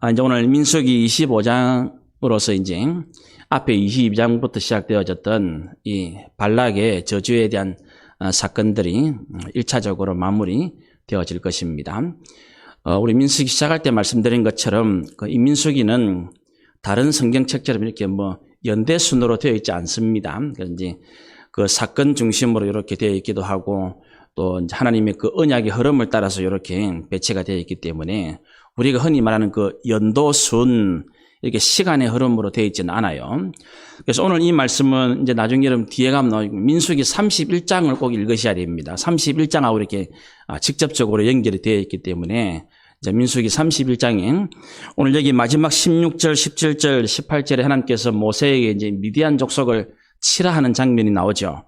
이제 오늘 민수기 25장으로서 이제 앞에 22장부터 시작되어졌던 이 발락의 저주에 대한 사건들이 1차적으로 마무리 되어질 것입니다. 우리 민수기 시작할 때 말씀드린 것처럼 이 민수기는 다른 성경책처럼 이렇게 연대 순으로 되어 있지 않습니다. 그래서 이제 그 사건 중심으로 이렇게 되어 있기도 하고 또 이제 하나님의 그 언약의 흐름을 따라서 이렇게 배치가 되어 있기 때문에 우리가 흔히 말하는 그 연도순 이렇게 시간의 흐름으로 되어 있지는 않아요. 그래서 오늘 이 말씀은 이제 나중에 여러분 뒤에 가면 민수기 31장을 꼭 읽으셔야 됩니다. 31장하고 이렇게 직접적으로 연결이 되어 있기 때문에 이제 민수기 31장에 오늘 여기 마지막 16절, 17절, 18절에 하나님께서 모세에게 이제 미디안 족속을 치라하는 장면이 나오죠.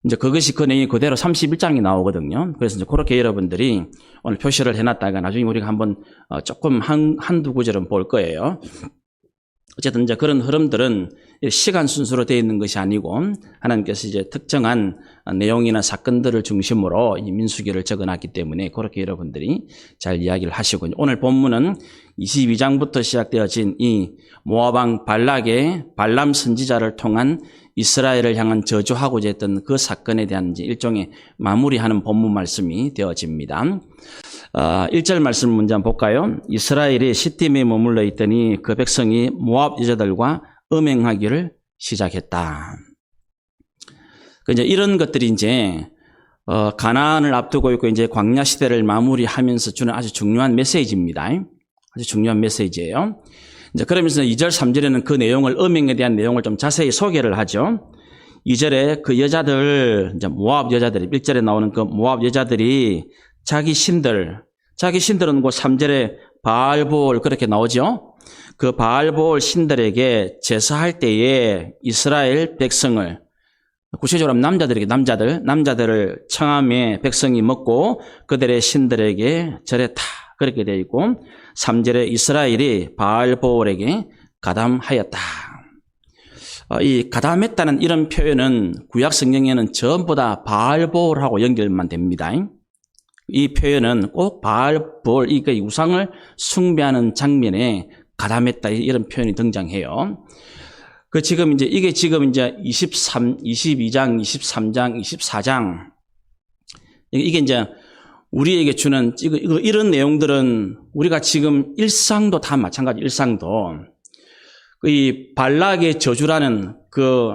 이제 그것이 그 내용이 그대로 31장이 나오거든요. 그래서 이제 그렇게 여러분들이 오늘 표시를 해놨다가 나중에 우리가 한번 조금 한두 구절은 볼 거예요. 어쨌든 이제 그런 흐름들은 시간 순서로 되어 있는 것이 아니고 하나님께서 이제 특정한 내용이나 사건들을 중심으로 이 민수기를 적어놨기 때문에 그렇게 여러분들이 잘 이야기를 하시고 오늘 본문은 22장부터 시작되어진 이 모압왕 발락의 발람 선지자를 통한 이스라엘을 향한 저주하고자 했던 그 사건에 대한 이제 일종의 마무리하는 본문 말씀이 되어집니다. 1절 말씀 먼저 한번 볼까요? 이스라엘이 시딤에 머물러 있더니 그 백성이 모압 여자들과 음행하기를 시작했다. 이제 이런 것들이 이제 가나안을 앞두고 있고 이제 광야 시대를 마무리하면서 주는 아주 중요한 메시지입니다. 아주 중요한 메시지예요. 이제 그러면서 2절, 3절에는 그 내용을 음행에 대한 내용을 좀 자세히 소개를 하죠. 2절에 그 여자들, 이제 모압 여자들이 1절에 나오는 그 모압 여자들이 자기 신들은 그 3절에 바알볼 그렇게 나오죠. 그 바알볼 신들에게 제사할 때에 이스라엘 백성을 구체적으로 남자들을 청함에 백성이 먹고 그들의 신들에게 절했다. 그렇게 되어 있고 3절에 이스라엘이 바알볼에게 가담하였다. 이 가담했다는 이런 표현은 구약 성경에는 전부 다 바알볼하고 연결만 됩니다. 이 표현은 꼭 바알볼, 이 우상을 숭배하는 장면에 가담했다 이런 표현이 등장해요. 이게 지금 이제 22장, 23장, 24장 이게 이제 우리에게 주는 이런 내용들은 우리가 지금 일상도 다 마찬가지 일상도 이 발락의 저주라는 그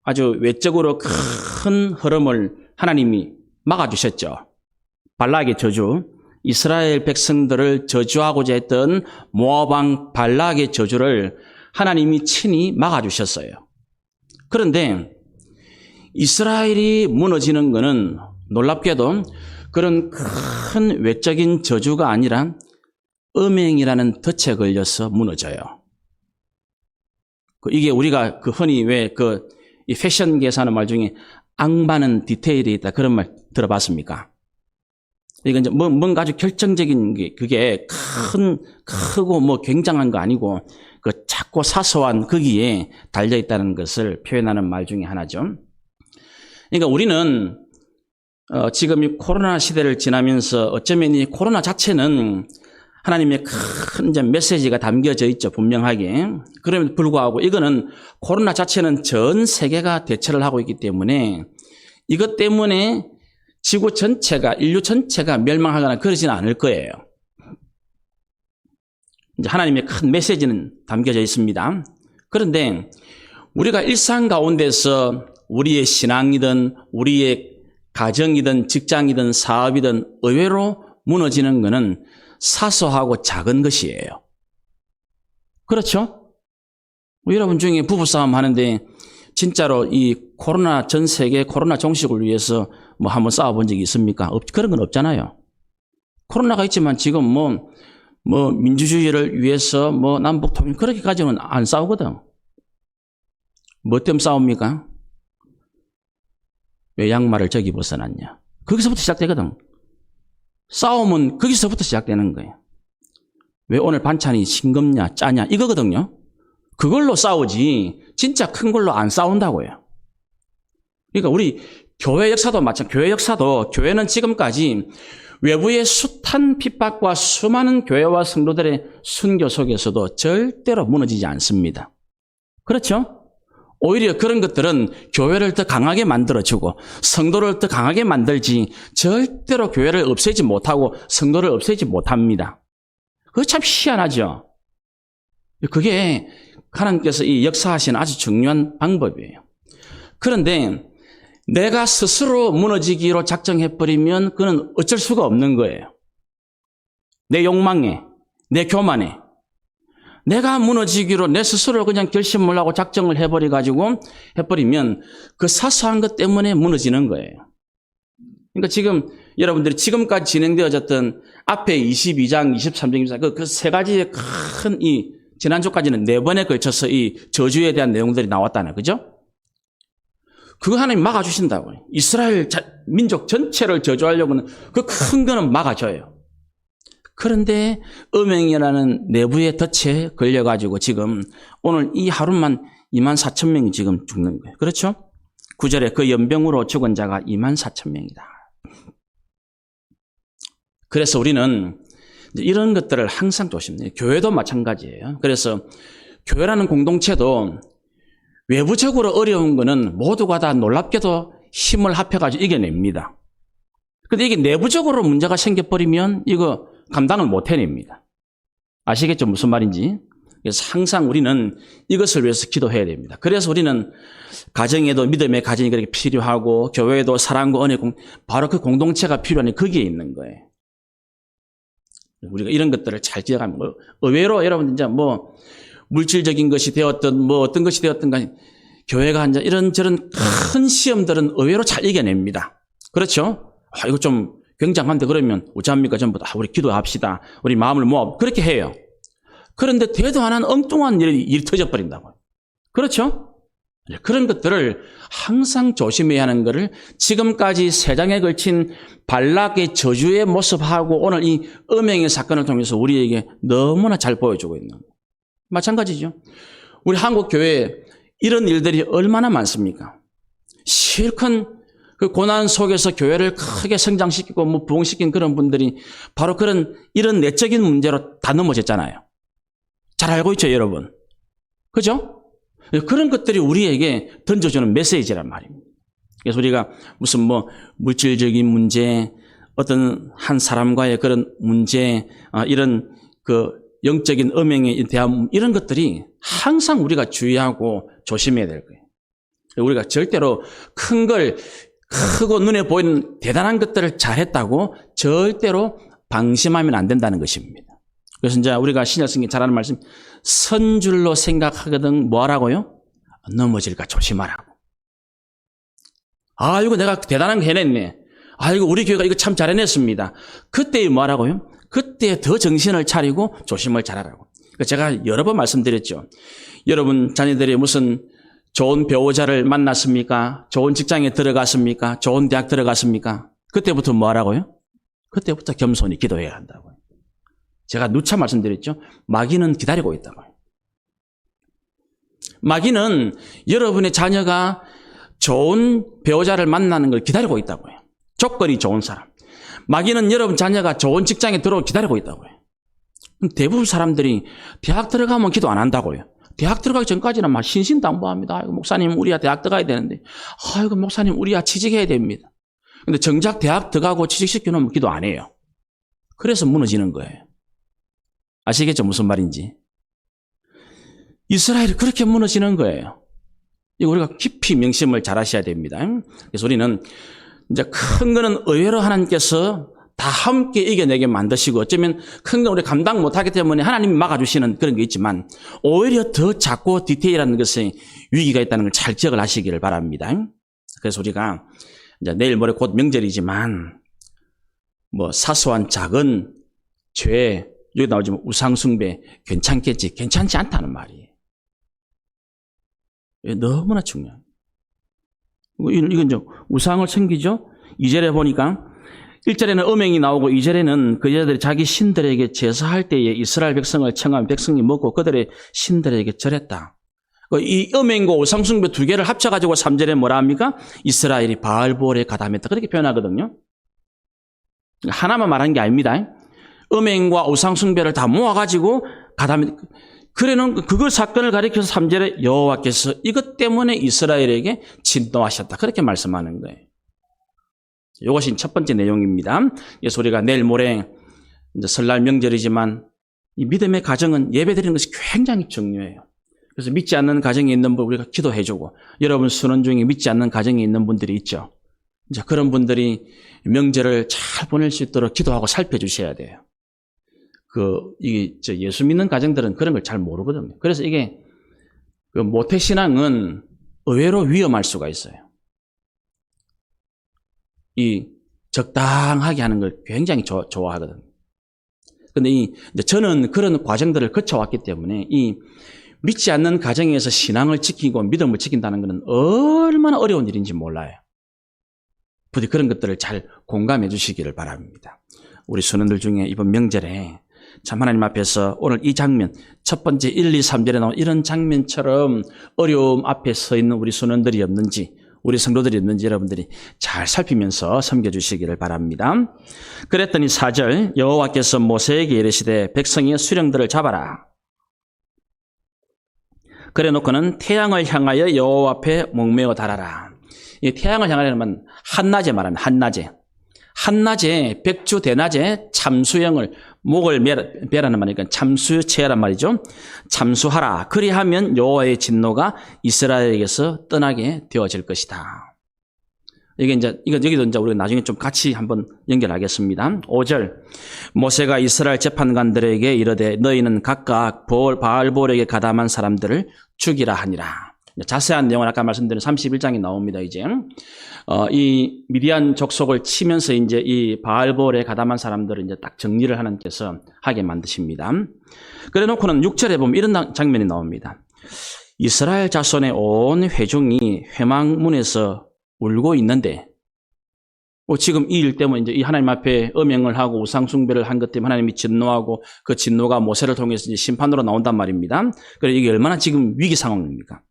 아주 외적으로 큰 흐름을 하나님이 막아주셨죠. 발락의 저주, 이스라엘 백성들을 저주하고자 했던 모압왕 발락의 저주를 하나님이 친히 막아주셨어요. 그런데 이스라엘이 무너지는 것은 놀랍게도 그런 큰 외적인 저주가 아니라 음행이라는 덫에 걸려서 무너져요. 이게 우리가 흔히 이 패션계에서 하는 말 중에 앙바는 디테일이 있다 그런 말 들어봤습니까? 이건 이제 뭔가 아주 결정적인 게 그게 크고 굉장한 거 아니고 그 작고 사소한 거기에 달려 있다는 것을 표현하는 말 중에 하나죠. 그러니까 우리는 지금 이 코로나 시대를 지나면서 어쩌면 이 코로나 자체는 하나님의 큰 이제 메시지가 담겨져 있죠, 분명하게. 그럼에도 불구하고 이거는 코로나 자체는 전 세계가 대처를 하고 있기 때문에 이것 때문에 지구 전체가, 인류 전체가 멸망하거나 그러지는 않을 거예요. 이제 하나님의 큰 메시지는 담겨져 있습니다. 그런데 우리가 일상 가운데서 우리의 신앙이든 우리의 가정이든 직장이든 사업이든 의외로 무너지는 것은 사소하고 작은 것이에요. 그렇죠? 여러분 중에 부부싸움 하는데 진짜로 이 코로나 전 세계 코로나 종식을 위해서 한번 싸워본 적이 있습니까? 그런 건 없잖아요. 코로나가 있지만 지금 민주주의를 위해서 남북 통일 그렇게까지는 안 싸우거든. 뭐 때문에 싸웁니까? 왜 양말을 저기 벗어놨냐? 거기서부터 시작되거든. 싸움은 거기서부터 시작되는 거예요. 왜 오늘 반찬이 싱겁냐, 짜냐, 이거거든요. 그걸로 싸우지, 진짜 큰 걸로 안 싸운다고요. 그러니까 우리 교회 역사도 교회는 지금까지 외부의 숱한 핍박과 수많은 교회와 성도들의 순교 속에서도 절대로 무너지지 않습니다. 그렇죠? 오히려 그런 것들은 교회를 더 강하게 만들어주고 성도를 더 강하게 만들지 절대로 교회를 없애지 못하고 성도를 없애지 못합니다. 그거 참 희한하죠? 그게 하나님께서 이 역사하시는 아주 중요한 방법이에요. 그런데 내가 스스로 무너지기로 작정해버리면 그건 어쩔 수가 없는 거예요. 내 욕망에, 내 교만에. 내가 무너지기로 내 스스로 그냥 결심을 하고 작정을 해버리면 그 사소한 것 때문에 무너지는 거예요. 그러니까 지금 여러분들이 지금까지 진행되어졌던 앞에 22장, 23장, 24장 그 세 가지의 큰 지난주까지는 4번에 걸쳐서 이 저주에 대한 내용들이 나왔다네. 그죠? 그거 하나님 막아주신다고요. 이스라엘 민족 전체를 저주하려고는 그 큰 거는 막아줘요. 그런데 음행이라는 내부의 덫에 걸려가지고 지금 오늘 이 하루만 24,000명이 지금 죽는 거예요. 그렇죠? 9절에 그 연병으로 죽은 자가 24,000명이다. 그래서 우리는 이런 것들을 항상 조심해요. 교회도 마찬가지예요. 그래서 교회라는 공동체도 외부적으로 어려운 거는 모두가 다 놀랍게도 힘을 합해가지고 이겨냅니다. 그런데 이게 내부적으로 문제가 생겨버리면 이거 감당을 못 해냅니다. 아시겠죠? 무슨 말인지. 그래서 항상 우리는 이것을 위해서 기도해야 됩니다. 그래서 우리는 가정에도 믿음의 가정이 그렇게 필요하고 교회에도 사랑과 은혜, 바로 그 공동체가 필요한 거기에 있는 거예요. 우리가 이런 것들을 잘 기억하면 의외로 여러분 이제 뭐 물질적인 것이 되었든 뭐 어떤 것이 되었든 간에 교회가 이제 이런저런 큰 시험들은 의외로 잘 이겨냅니다. 그렇죠? 이거 좀 굉장한데 그러면 어찌합니까? 전부 다 우리 기도합시다. 우리 마음을 모아. 그렇게 해요. 그런데 되도 안 하는 엉뚱한 일이 터져버린다고요. 그렇죠? 그런 것들을 항상 조심해야 하는 것을 지금까지 3장에 걸친 발락의 저주의 모습하고 오늘 이 음행의 사건을 통해서 우리에게 너무나 잘 보여주고 있는 거예요. 마찬가지죠. 우리 한국 교회에 이런 일들이 얼마나 많습니까? 실컷 그 고난 속에서 교회를 크게 성장시키고 뭐 부흥시킨 그런 분들이 바로 이런 내적인 문제로 다 넘어졌잖아요. 잘 알고 있죠, 여러분? 그죠? 그런 것들이 우리에게 던져주는 메시지란 말입니다. 그래서 우리가 무슨 뭐 물질적인 문제, 어떤 한 사람과의 그런 문제, 이런 그 영적인 음행에 대한 이런 것들이 항상 우리가 주의하고 조심해야 될 거예요. 우리가 절대로 크고 눈에 보이는 대단한 것들을 잘했다고 절대로 방심하면 안 된다는 것입니다. 그래서 이제 우리가 신약성경에 잘 아는 말씀, 선줄로 생각하거든 뭐 하라고요? 넘어질까 조심하라고. 이거 내가 대단한 거 해냈네. 이거 우리 교회가 이거 참 잘 해냈습니다. 그때 뭐 하라고요? 그때 더 정신을 차리고 조심을 잘하라고. 제가 여러 번 말씀드렸죠. 여러분 자녀들이 무슨 좋은 배우자를 만났습니까? 좋은 직장에 들어갔습니까? 좋은 대학 들어갔습니까? 그때부터 뭐 하라고요? 그때부터 겸손히 기도해야 한다고요. 제가 누차 말씀드렸죠. 마귀는 기다리고 있다고요. 마귀는 여러분의 자녀가 좋은 배우자를 만나는 걸 기다리고 있다고요. 조건이 좋은 사람. 마귀는 여러분 자녀가 좋은 직장에 들어오고 기다리고 있다고요. 대부분 사람들이 대학 들어가면 기도 안 한다고요. 대학 들어가기 전까지는 막 신신당부합니다. 목사님 우리야 대학 들어가야 되는데 목사님 우리야 취직해야 됩니다. 근데 정작 대학 들어가고 취직시켜놓으면 기도 안 해요. 그래서 무너지는 거예요. 아시겠죠? 무슨 말인지. 이스라엘이 그렇게 무너지는 거예요. 이거 우리가 깊이 명심을 잘 하셔야 됩니다. 그래서 우리는 이제 큰 거는 의외로 하나님께서 다 함께 이겨내게 만드시고 어쩌면 큰 건 우리 감당 못하기 때문에 하나님이 막아주시는 그런 게 있지만 오히려 더 작고 디테일한 것에 위기가 있다는 걸 잘 기억을 하시기를 바랍니다. 그래서 우리가 이제 내일 모레 곧 명절이지만 뭐 사소한 작은 죄, 여기 나오지만 우상숭배 괜찮겠지, 괜찮지 않다는 말이에요. 너무나 중요해요. 이건 이제 우상을 챙기죠. 2절에 보니까 1절에는 음행이 나오고 2절에는 그 여자들이 자기 신들에게 제사할 때에 이스라엘 백성을 청하면 백성이 먹고 그들의 신들에게 절했다. 이 음행과 우상숭배 두 개를 합쳐가지고 3절에 뭐라 합니까? 이스라엘이 바알볼에 가담했다. 그렇게 표현하거든요. 하나만 말한 게 아닙니다. 음행과 우상숭배를 다 모아가지고 그래는 그걸 사건을 가리켜서 3절에 여호와께서 이것 때문에 이스라엘에게 진노하셨다. 그렇게 말씀하는 거예요. 이것이 첫 번째 내용입니다. 그래서 우리가 내일 모레 이제 설날 명절이지만 이 믿음의 가정은 예배 드리는 것이 굉장히 중요해요. 그래서 믿지 않는 가정에 있는 분 우리가 기도해주고, 여러분 순원 중에 믿지 않는 가정에 있는 분들이 있죠. 이제 그런 분들이 명절을 잘 보낼 수 있도록 기도하고 살펴주셔야 돼요. 예수 믿는 가정들은 그런 걸 잘 모르거든요. 그래서 이게, 모태신앙은 의외로 위험할 수가 있어요. 적당하게 하는 걸 굉장히 좋아하거든요. 근데 저는 그런 과정들을 거쳐왔기 때문에 믿지 않는 가정에서 신앙을 지키고 믿음을 지킨다는 것은 얼마나 어려운 일인지 몰라요. 부디 그런 것들을 잘 공감해 주시기를 바랍니다. 우리 선원들 중에 이번 명절에 참 하나님 앞에서 오늘 이 장면, 첫 번째 1, 2, 3절에 나온 이런 장면처럼 어려움 앞에 서 있는 우리 선원들이 없는지, 우리 성도들이 없는지 여러분들이 잘 살피면서 섬겨주시기를 바랍니다. 그랬더니 4절, 여호와께서 모세에게 이르시되 백성의 수령들을 잡아라. 그래 놓고는 태양을 향하여 여호와 앞에 목매어 달아라. 이 태양을 향하려면 한낮에 말합니다. 한낮에 백주 대낮에 참수형을 목을 매라는 말이니까 참수체하란 말이죠. 참수하라. 그리하면 여호와의 진노가 이스라엘에게서 떠나게 되어질 것이다. 여기도 이제 우리가 나중에 좀 같이 한번 연결하겠습니다. 5절. 모세가 이스라엘 재판관들에게 이르되 너희는 각각 바알볼에게 가담한 사람들을 죽이라 하니라. 자세한 내용은 아까 말씀드린 31장에 나옵니다, 이제. 이 미디안 족속을 치면서 이제 이 바알볼에 가담한 사람들을 이제 딱 정리를 하나님께서 하게 만드십니다. 그래 놓고는 6절에 보면 이런 장면이 나옵니다. 이스라엘 자손의 온 회중이 회망문에서 울고 있는데, 지금 이 일 때문에 이제 이 하나님 앞에 음행을 하고 우상숭배를 한 것 때문에 하나님이 진노하고 그 진노가 모세를 통해서 이제 심판으로 나온단 말입니다. 그래서 이게 얼마나 지금 위기 상황입니까?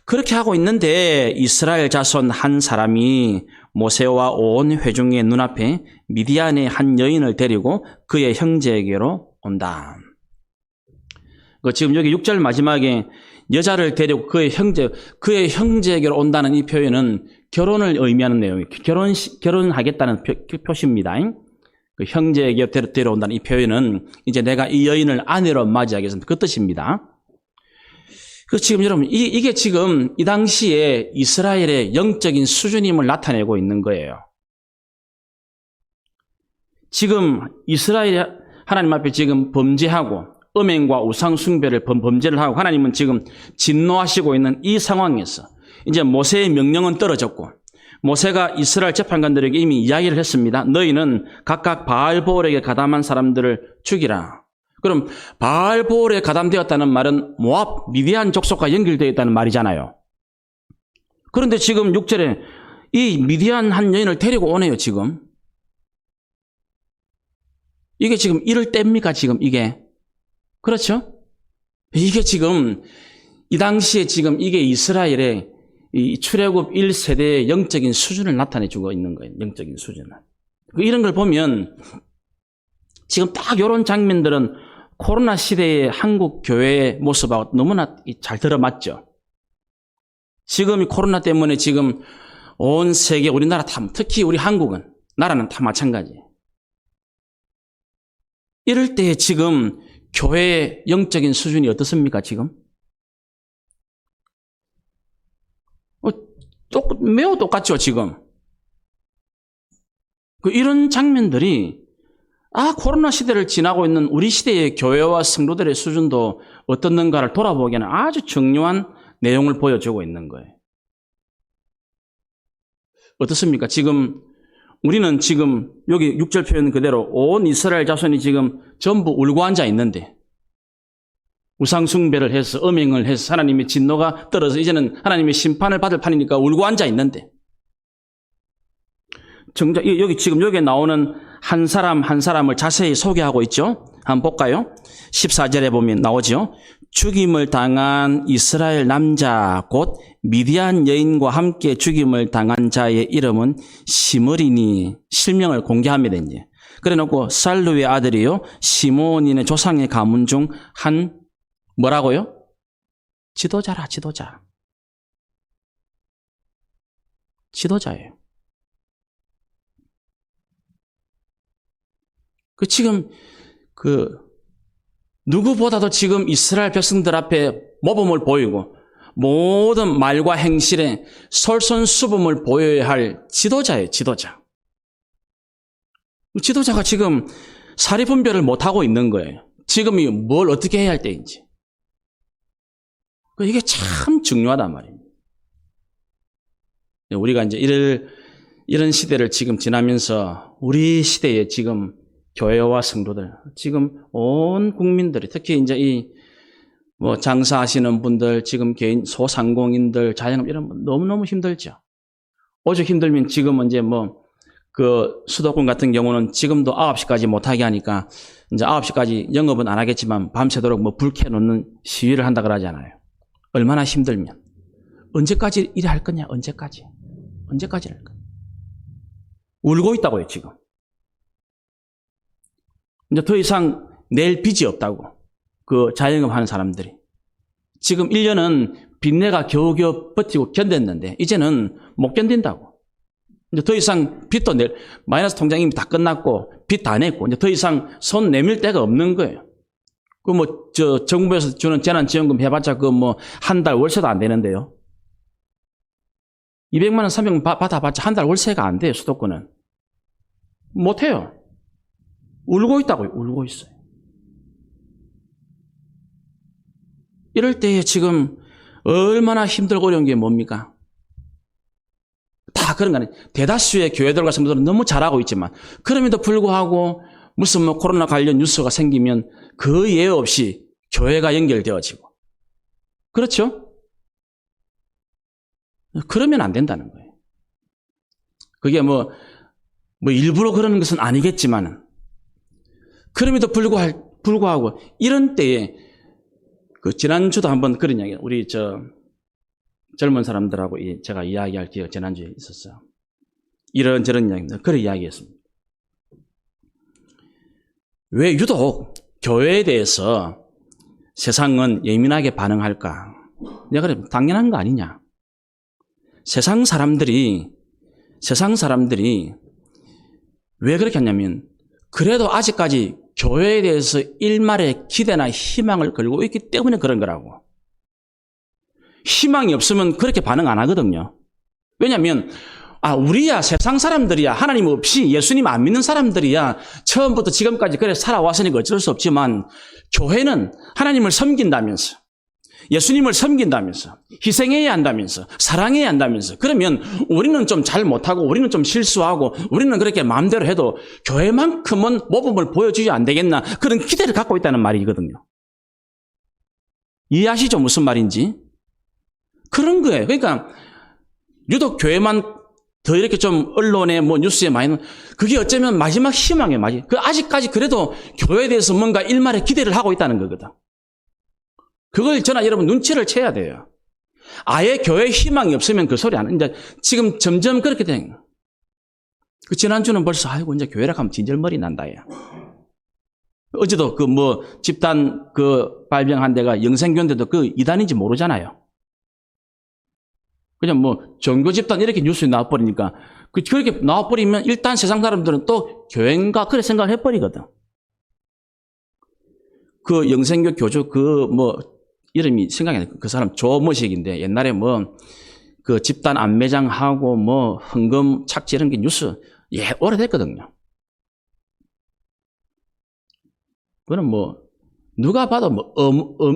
그렇게 하고 있는데 이스라엘 자손 한 사람이 모세와 온 회중의 눈앞에 미디안의 한 여인을 데리고 그의 형제에게로 온다. 지금 여기 6절 마지막에 여자를 데리고 그의 형제에게로 온다는 이 표현은 결혼을 의미하는 내용이에요. 결혼하겠다는 표시입니다. 그 형제에게 데려온다는 이 표현은 이제 내가 이 여인을 아내로 맞이하겠습니다. 그 뜻입니다. 지금 여러분, 이게 지금 이 당시에 이스라엘의 영적인 수준임을 나타내고 있는 거예요. 지금 이스라엘이 하나님 앞에 지금 범죄하고 음행과 우상숭배를 범죄를 하고 하나님은 지금 진노하시고 있는 이 상황에서 이제 모세의 명령은 떨어졌고 모세가 이스라엘 재판관들에게 이미 이야기를 했습니다. 너희는 각각 바알볼에게 가담한 사람들을 죽이라. 그럼 바알볼에 가담되었다는 말은 모압, 미디안 족속과 연결되어 있다는 말이잖아요. 그런데 지금 6절에 이 미디안 한 여인을 데리고 오네요, 지금. 이게 지금 이럴 때입니까, 지금 이게? 그렇죠? 이게 지금 이 당시에 지금 이게 이스라엘의 이 출애굽 1세대의 영적인 수준을 나타내주고 있는 거예요. 영적인 수준을. 이런 걸 보면 지금 딱 이런 장면들은 코로나 시대의 한국 교회의 모습하고 너무나 잘 들어맞죠. 지금 이 코로나 때문에 지금 온 세계, 우리나라 특히 우리 한국은, 나라는 다 마찬가지예요. 이럴 때 지금 교회의 영적인 수준이 어떻습니까, 지금? 매우 똑같죠, 지금. 이런 장면들이, 코로나 시대를 지나고 있는 우리 시대의 교회와 성도들의 수준도 어떻는가를 돌아보기에는 아주 중요한 내용을 보여주고 있는 거예요. 어떻습니까? 지금, 우리는 지금, 여기 6절 표현 그대로 온 이스라엘 자손이 지금 전부 울고 앉아 있는데, 우상숭배를 해서 음행을 해서 하나님의 진노가 떨어져 이제는 하나님의 심판을 받을 판이니까 울고 앉아 있는데 정작 여기 지금 여기에 나오는 한 사람 한 사람을 자세히 소개하고 있죠. 한번 볼까요? 14절에 보면 나오죠. 죽임을 당한 이스라엘 남자 곧 미디안 여인과 함께 죽임을 당한 자의 이름은 시므리니 실명을 공개합니다. 이제 그래 놓고 살루의 아들이요 시몬인의 조상의 가문 중 한 뭐라고요? 지도자라, 지도자. 지도자예요. 지금 누구보다도 지금 이스라엘 백성들 앞에 모범을 보이고 모든 말과 행실에 솔선수범을 보여야 할 지도자예요, 지도자. 지도자가 지금 사리분별을 못하고 있는 거예요. 지금이 뭘 어떻게 해야 할 때인지. 이게 참 중요하단 말입니다. 우리가 이제 이런 시대를 지금 지나면서 우리 시대에 지금 교회와 성도들, 지금 온 국민들이 특히 이제 장사하시는 분들, 지금 개인 소상공인들, 자영업 이런 분 너무너무 힘들죠. 오죽 힘들면 지금은 이제 수도권 같은 경우는 지금도 9시까지 못하게 하니까 이제 9시까지 영업은 안 하겠지만 밤새도록 불 켜놓는 시위를 한다 그러잖아요. 얼마나 힘들면. 언제까지 일을 할 거냐, 언제까지 할 거냐. 울고 있다고요, 지금. 이제 더 이상 낼 빚이 없다고. 자영업 하는 사람들이. 지금 1년은 빚내가 겨우겨우 버티고 견뎠는데, 이제는 못 견딘다고. 이제 더 이상 빚도 마이너스 통장이 다 끝났고, 빚 다 냈고, 이제 더 이상 손 내밀 데가 없는 거예요. 정부에서 주는 재난지원금 해봤자 한 달 월세도 안 되는데요. 200만 원, 300만 원 받아봤자 한 달 월세가 안 돼요, 수도권은. 못해요. 울고 있다고요, 울고 있어요. 이럴 때에 지금 얼마나 힘들고 어려운 게 뭡니까? 다 그런 거 아니에요. 대다수의 교회들과 성도들은 너무 잘하고 있지만, 그럼에도 불구하고 무슨 코로나 관련 뉴스가 생기면 그 예외 없이 교회가 연결되어지고. 그렇죠? 그러면 안 된다는 거예요. 그게 일부러 그러는 것은 아니겠지만, 그럼에도 불구하고 이런 때에 지난주도 한번 그런 이야기, 우리 젊은 사람들하고 제가 이야기할 기회가 지난주에 있었어요. 이런저런 이야기입니다. 그런 이야기했습니다. 왜 유독 교회에 대해서 세상은 예민하게 반응할까? 내가 그래, 당연한 거 아니냐? 세상 사람들이 왜 그렇게 하냐면, 그래도 아직까지 교회에 대해서 일말의 기대나 희망을 걸고 있기 때문에 그런 거라고. 희망이 없으면 그렇게 반응 안 하거든요. 왜냐하면 우리야, 세상 사람들이야, 하나님 없이 예수님 안 믿는 사람들이야 처음부터 지금까지 그래 살아왔으니까 어쩔 수 없지만, 교회는 하나님을 섬긴다면서, 예수님을 섬긴다면서, 희생해야 한다면서, 사랑해야 한다면서, 그러면 우리는 좀 잘 못하고 우리는 좀 실수하고 우리는 그렇게 마음대로 해도 교회만큼은 모범을 보여주지 안 되겠나, 그런 기대를 갖고 있다는 말이거든요. 이해하시죠? 무슨 말인지? 그런 거예요. 그러니까 유독 교회만 더 이렇게 좀 언론에 뉴스에 많이, 그게 어쩌면 마지막 희망이에요. 아직까지 그래도 교회에 대해서 뭔가 일말의 기대를 하고 있다는 거거든. 그걸 저나 여러분 눈치를 채야 돼요. 아예 교회에 희망이 없으면 그 소리 안 해. 이제 지금 점점 그렇게 된. 지난주는 벌써 이제 교회라 하면 진절머리 난다. 야. 어제도 집단 발병한 데가 영생교인데도 이단인지 모르잖아요. 그냥 종교 집단 이렇게 뉴스에 나와버리니까, 그렇게 나와버리면 일단 세상 사람들은 또 교회인가 그래 생각을 해버리거든. 영생교 교주 이름이 생각이 안 나요. 그 사람 조머식인데, 옛날에 집단 안매장하고 헌금 착취 이런 게 뉴스 오래됐거든요. 그거는 누가 봐도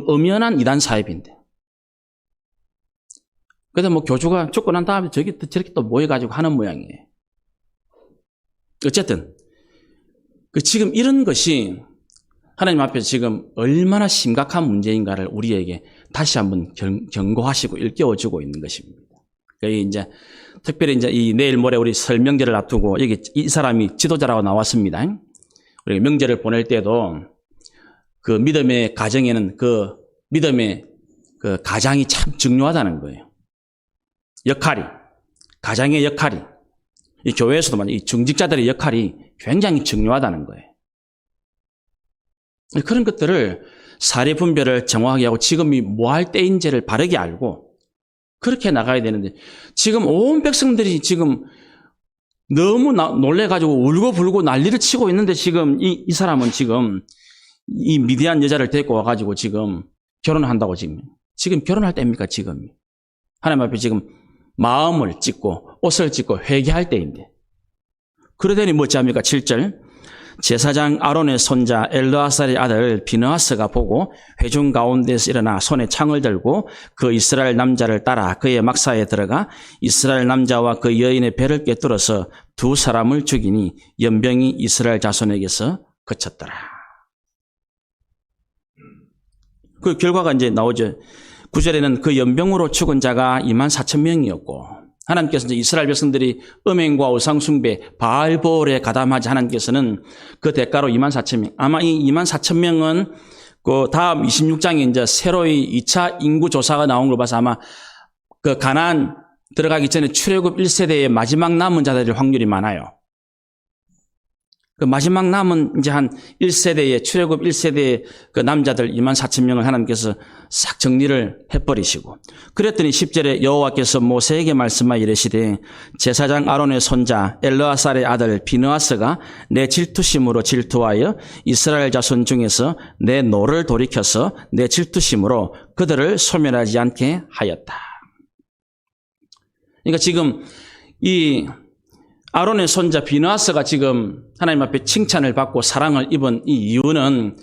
엄연한 이단 사입인데. 그래서 교주가 죽고 난 다음에 저렇게 또 모여가지고 하는 모양이에요. 어쨌든 지금 이런 것이 하나님 앞에 지금 얼마나 심각한 문제인가를 우리에게 다시 한번 경고하시고 일깨워주고 있는 것입니다. 이제 특별히 이제 내일 모레 우리 설 명절을 앞두고 여기 이 사람이 지도자라고 나왔습니다. 우리 명절을 보낼 때도 믿음의 가정에는 믿음의 가장이 참 중요하다는 거예요. 가장의 역할이. 이 교회에서도 이 중직자들의 역할이 굉장히 중요하다는 거예요. 그런 것들을 사례 분별을 정확하게 하고 지금이 뭐 할 때인지를 바르게 알고 그렇게 나가야 되는데 지금 온 백성들이 지금 너무 놀래가지고 울고불고 난리를 치고 있는데 지금 이 사람은 지금 이 미디안 여자를 데리고 와가지고 지금 결혼한다고 지금 결혼할 때입니까 지금 하나님 앞에 지금 마음을 찢고 옷을 찢고 회개할 때인데 그러더니 뭐지합니까 7절 제사장 아론의 손자 엘르아살의 아들 비느하스가 보고 회중 가운데서 일어나 손에 창을 들고 그 이스라엘 남자를 따라 그의 막사에 들어가 이스라엘 남자와 그 여인의 배를 꿰뚫어서 두 사람을 죽이니 연병이 이스라엘 자손에게서 그쳤더라. 그 결과가 이제 나오죠. 9절에는 그 연병으로 죽은 자가 24,000명이었고 하나님께서 이제 이스라엘 백성들이 음행과 우상숭배, 바알보올에 가담하지 하나님께서는 그 대가로 24,000명. 아마 이 24,000명은 그 다음 26장에 이제 새로이 2차 인구 조사가 나온 걸 봐서 아마 그 가나안 들어가기 전에 출애굽 1세대의 마지막 남은 자들일 확률이 많아요. 그 마지막 남은 이제 한 1세대의 출애굽 1세대의 그 남자들 24,000명을 하나님께서 싹 정리를 해버리시고 그랬더니 10절에 여호와께서 모세에게 말씀하여 이르시되 제사장 아론의 손자 엘르아살의 아들 비느하스가 내 질투심으로 질투하여 이스라엘 자손 중에서 내 노를 돌이켜서 내 질투심으로 그들을 소멸하지 않게 하였다. 그러니까 지금 이 아론의 손자 비느하스가 지금 하나님 앞에 칭찬을 받고 사랑을 입은 이 이유는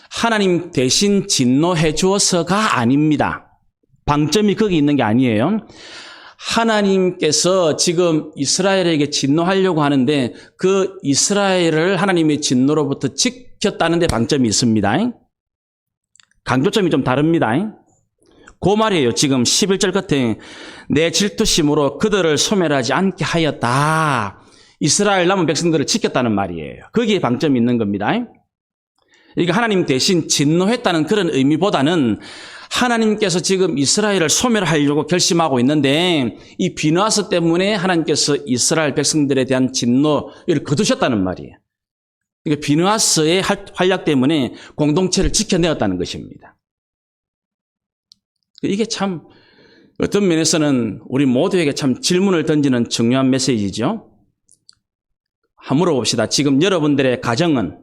하나님 대신 진노해 주어서가 아닙니다. 방점이 거기 있는 게 아니에요. 하나님께서 지금 이스라엘에게 진노하려고 하는데 그 이스라엘을 하나님의 진노로부터 지켰다는 데 방점이 있습니다. 강조점이 좀 다릅니다. 그 말이에요. 지금 11절 끝에 내 질투심으로 그들을 소멸하지 않게 하였다. 이스라엘 남은 백성들을 지켰다는 말이에요. 거기에 방점이 있는 겁니다. 그러니까 하나님 대신 진노했다는 그런 의미보다는 하나님께서 지금 이스라엘을 소멸하려고 결심하고 있는데 이 비느하스 때문에 하나님께서 이스라엘 백성들에 대한 진노를 거두셨다는 말이에요. 그러니까 비느하스의 활약 때문에 공동체를 지켜내었다는 것입니다. 이게 참 어떤 면에서는 우리 모두에게 참 질문을 던지는 중요한 메시지죠. 한번 물어봅시다. 지금 여러분들의 가정은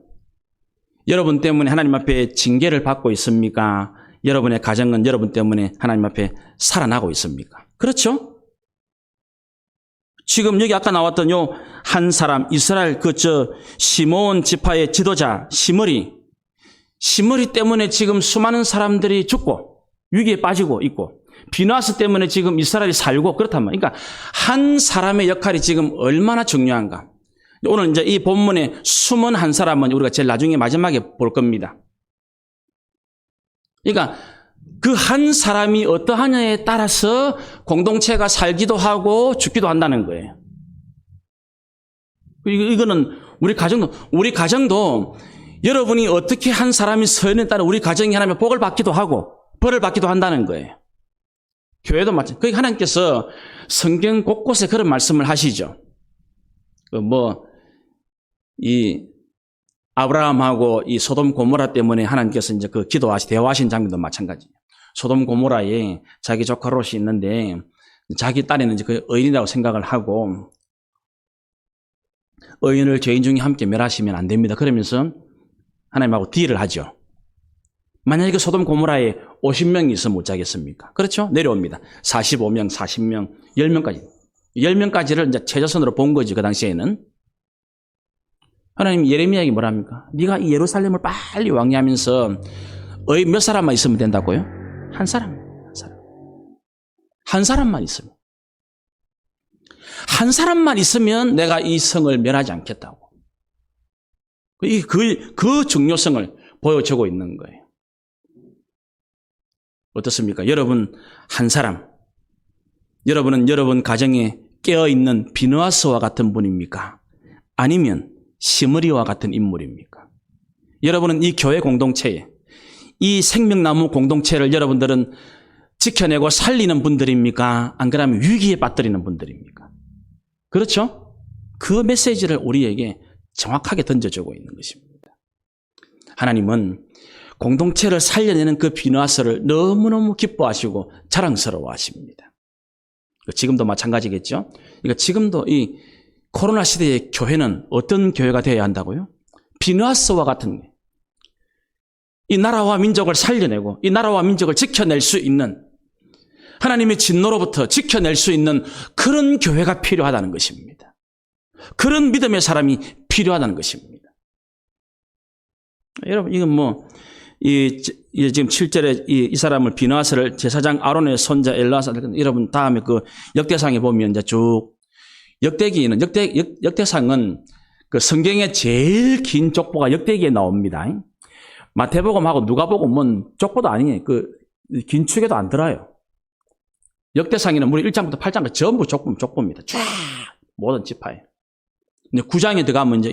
여러분 때문에 하나님 앞에 징계를 받고 있습니까? 여러분의 가정은 여러분 때문에 하나님 앞에 살아나고 있습니까? 그렇죠? 지금 여기 아까 나왔던 요 한 사람 이스라엘 시므온 지파의 지도자 시므리 때문에 지금 수많은 사람들이 죽고 위기에 빠지고 있고 비느하스 때문에 지금 이스라엘이 살고 그렇단 말이에요. 그러니까 한 사람의 역할이 지금 얼마나 중요한가. 오늘 이제 이 본문에 숨은 한 사람은 우리가 제일 나중에 마지막에 볼 겁니다. 그러니까 그 한 사람이 어떠하냐에 따라서 공동체가 살기도 하고 죽기도 한다는 거예요. 이거는 우리 가정도 여러분이 어떻게 한 사람이 서는에 따라 우리 가정이 하나님의 복을 받기도 하고 벌을 받기도 한다는 거예요. 교회도 마찬가지. 그러니까 하나님께서 성경 곳곳에 그런 말씀을 하시죠. 이 아브라함하고 이 소돔 고모라 때문에 하나님께서 이제 그 대화하신 장면도 마찬가지예요. 소돔 고모라에 자기 조카 롯이 있는데 자기 딸에는 이제 그 의인이라고 생각을 하고 의인을 죄인 중에 함께 멸하시면 안 됩니다. 그러면서 하나님하고 딜을 하죠. 만약에 그 소돔 고모라에 50명이 있으면 못 자겠습니까? 그렇죠? 내려옵니다. 45명, 40명, 10명까지. 10명까지를 이제 최저선으로 본 거지, 그 당시에는. 하나님 예레미야에게 뭐랍니까? 네가 이 예루살렘을 빨리 왕래하면서 몇 사람만 있으면 된다고요? 한 사람. 한 사람만 있으면. 한 사람만 있으면 내가 이 성을 멸하지 않겠다고. 그 중요성을 보여주고 있는 거예요. 어떻습니까? 여러분 한 사람, 여러분은 여러분 가정에 깨어있는 비느하스와 같은 분입니까? 아니면 시므리와 같은 인물입니까? 여러분은 이 교회 공동체에 이 생명나무 공동체를 여러분들은 지켜내고 살리는 분들입니까? 안 그러면 위기에 빠뜨리는 분들입니까? 그렇죠? 그 메시지를 우리에게 정확하게 던져주고 있는 것입니다. 하나님은 공동체를 살려내는 그 비누아스를 너무너무 기뻐하시고 자랑스러워하십니다. 지금도 마찬가지겠죠? 그러니까 지금도 이 코로나 시대의 교회는 어떤 교회가 되어야 한다고요? 비누아스와 같은 이 나라와 민족을 살려내고 이 나라와 민족을 지켜낼 수 있는 하나님의 진노로부터 지켜낼 수 있는 그런 교회가 필요하다는 것입니다. 그런 믿음의 사람이 필요하다는 것입니다. 여러분, 이건 지금 7절에 이 사람을 비누아스를 제사장 아론의 손자 엘라사를, 여러분 다음에 그 역대상에 보면 이제 쭉 역대기는 역대상은 그 성경의 제일 긴 족보가 역대기에 나옵니다. 마태복음하고 누가복음은 족보도 아니에요. 그 긴 축에도 안 들어요. 역대상에는 무려 1장부터 8장까지 전부 족보입니다. 쫙 모든 지파에. 근데 9장에 들어가면 이제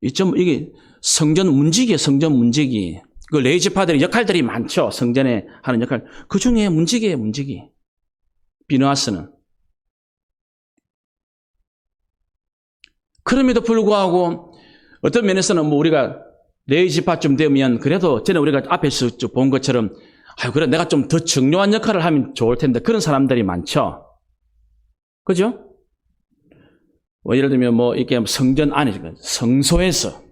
이게 성전 문지기예요. 성전 문지기. 그 레위 지파들의 역할들이 많죠. 성전에 하는 역할. 그 중에 문지기예요. 문지기. 비누아스는. 그럼에도 불구하고 어떤 면에서는 우리가 레위 지파쯤 되면 그래도 전에 우리가 앞에서 본 것처럼 그래 내가 좀 더 중요한 역할을 하면 좋을 텐데 그런 사람들이 많죠. 그죠? 예를 들면 이렇게 성전 안에 성소에서